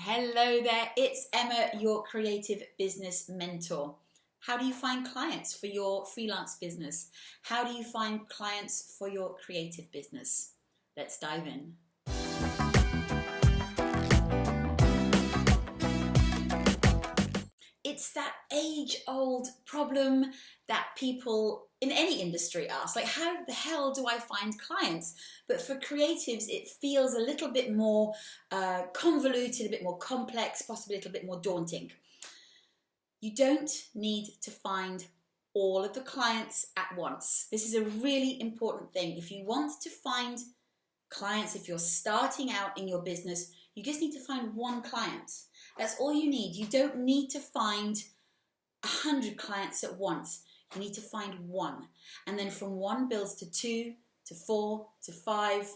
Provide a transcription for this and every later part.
Hello there, it's Emma, your creative business mentor. How do you find clients for your freelance business? How do you find clients for your creative business? Let's dive in. It's that age-old problem that people in any industry ask, like, how the hell do I find clients? But for creatives, it feels a little bit more convoluted, a bit more complex, possibly a little bit more daunting. You don't need to find all of the clients at once. This is a really important thing. If you want to find clients, if you're starting out in your business, you just need to find one client. That's all you need. You don't need to find 100 clients at once. You need to find one. And then from one builds to 2, to 4, to 5,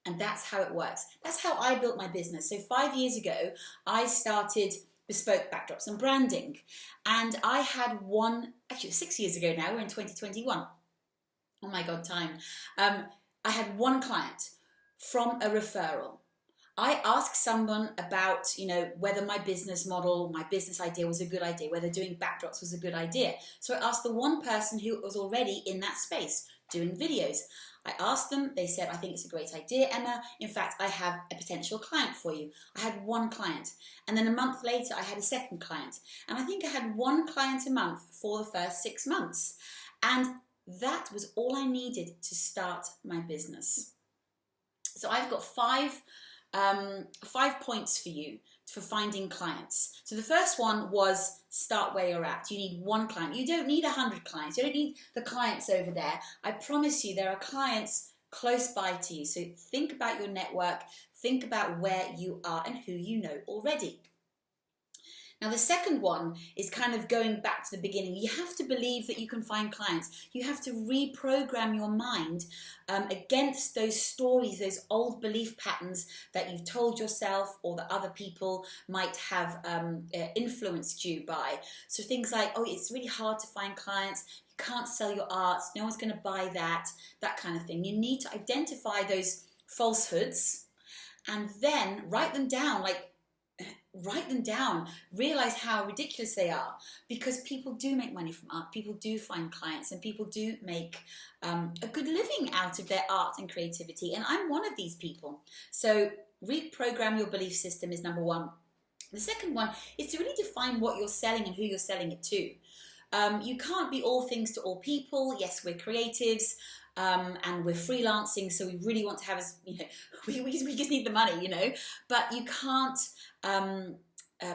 and that's how it works. That's how I built my business. So 5 years ago, I started bespoke backdrops and branding. And I had one, actually 6 years ago now, we're in 2021. Oh my God, time. I had one client from a referral. I asked someone about, whether my business model, my business idea was a good idea, whether doing backdrops was a good idea. So I asked the one person who was already in that space doing videos. I asked them, they said, I think it's a great idea, Emma. In fact, I have a potential client for you. I had one client. And then a month later, I had a second client. And I think I had one client a month for the first 6 months. And that was all I needed to start my business. So I've got five points for you for finding clients. So the first one was start where you're at. You need one client. You don't need 100 clients. You don't need the clients over there. I promise you there are clients close by to you. So think about your network. Think about where you are and who you know already. Now, the second one is kind of going back to the beginning. You have to believe that you can find clients. You have to reprogram your mind against those stories, those old belief patterns that you've told yourself or that other people might have influenced you by. So things like, oh, it's really hard to find clients. You can't sell your art. No one's going to buy that kind of thing. You need to identify those falsehoods and then write them down, realize how ridiculous they are, because people do make money from art, people do find clients, and people do make a good living out of their art and creativity, and I'm one of these people. So reprogram your belief system is number one. The second one is to really define what you're selling and who you're selling it to. You can't be all things to all people. Yes, we're creatives, and we're freelancing, so we really want to have, we just need the money, but you can't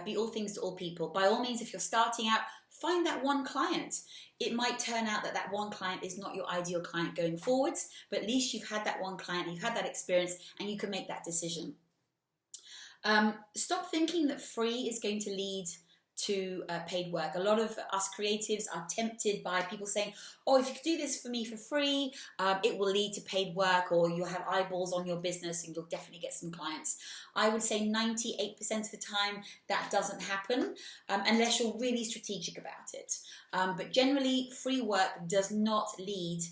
be all things to all people. By all means, if you're starting out, find that one client. It might turn out that that one client is not your ideal client going forwards, but at least you've had that one client, you've had that experience, and you can make that decision. Stop thinking that free is going to lead to paid work. A lot of us creatives are tempted by people saying, oh, if you do this for me for free, it will lead to paid work, or you'll have eyeballs on your business and you'll definitely get some clients. I would say 98% of the time that doesn't happen unless you're really strategic about it. But generally, free work does not lead,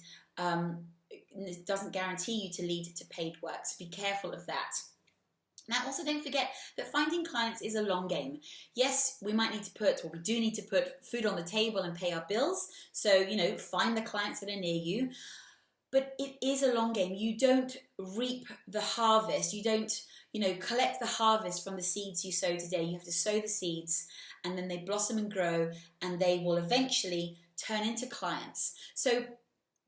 it doesn't guarantee you to lead to paid work, so be careful of that. Now, also don't forget that finding clients is a long game. Yes, we might need to we do need to put food on the table and pay our bills. So, find the clients that are near you. But it is a long game. You don't reap the harvest. You don't, collect the harvest from the seeds you sow today. You have to sow the seeds, and then they blossom and grow, and they will eventually turn into clients. So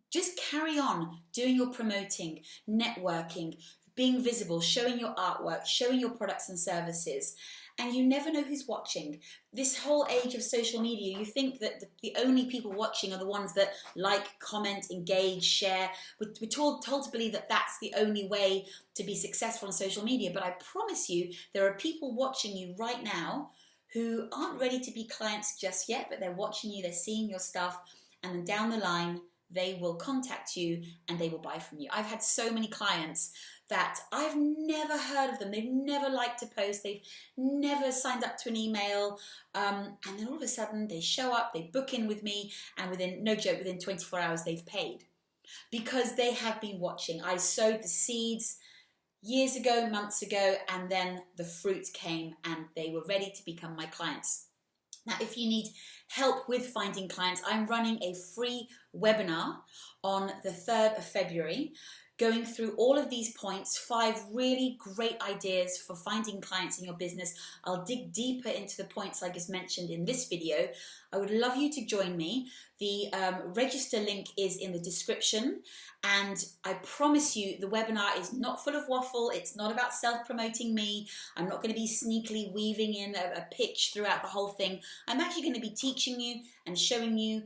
just carry on doing your promoting, networking, being visible, showing your artwork, showing your products and services. And you never know who's watching. This whole age of social media, you think that the only people watching are the ones that like, comment, engage, share. We're told to believe that that's the only way to be successful on social media. But I promise you, there are people watching you right now who aren't ready to be clients just yet, but they're watching you, they're seeing your stuff, and then down the line, they will contact you and they will buy from you. I've had so many clients that I've never heard of them. They've never liked a post. They've never signed up to an email. And then all of a sudden they show up, they book in with me, and within 24 hours they've paid because they have been watching. I sowed the seeds years ago, months ago, and then the fruit came and they were ready to become my clients. Now, if you need help with finding clients, I'm running a free webinar on the 3rd of February, going through all of these points, 5 really great ideas for finding clients in your business. I'll dig deeper into the points I just mentioned in this video. I would love you to join me. The register link is in the description, and I promise you the webinar is not full of waffle. It's not about self-promoting me. I'm not going to be sneakily weaving in a pitch throughout the whole thing. I'm actually going to be teaching you and showing you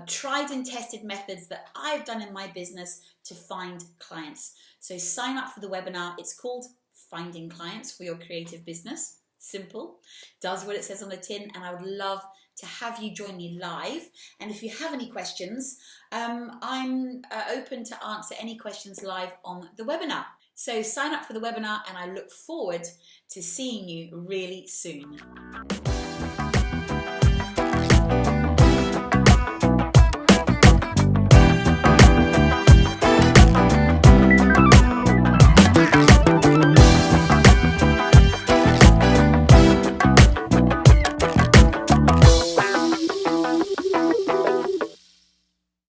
tried and tested methods that I've done in my business to find clients. So sign up for the webinar. It's called Finding Clients for Your Creative Business. Simple, does what it says on the tin, and I would love to have you join me live. And if you have any questions, I'm open to answer any questions live on the webinar. So sign up for the webinar, and I look forward to seeing you really soon.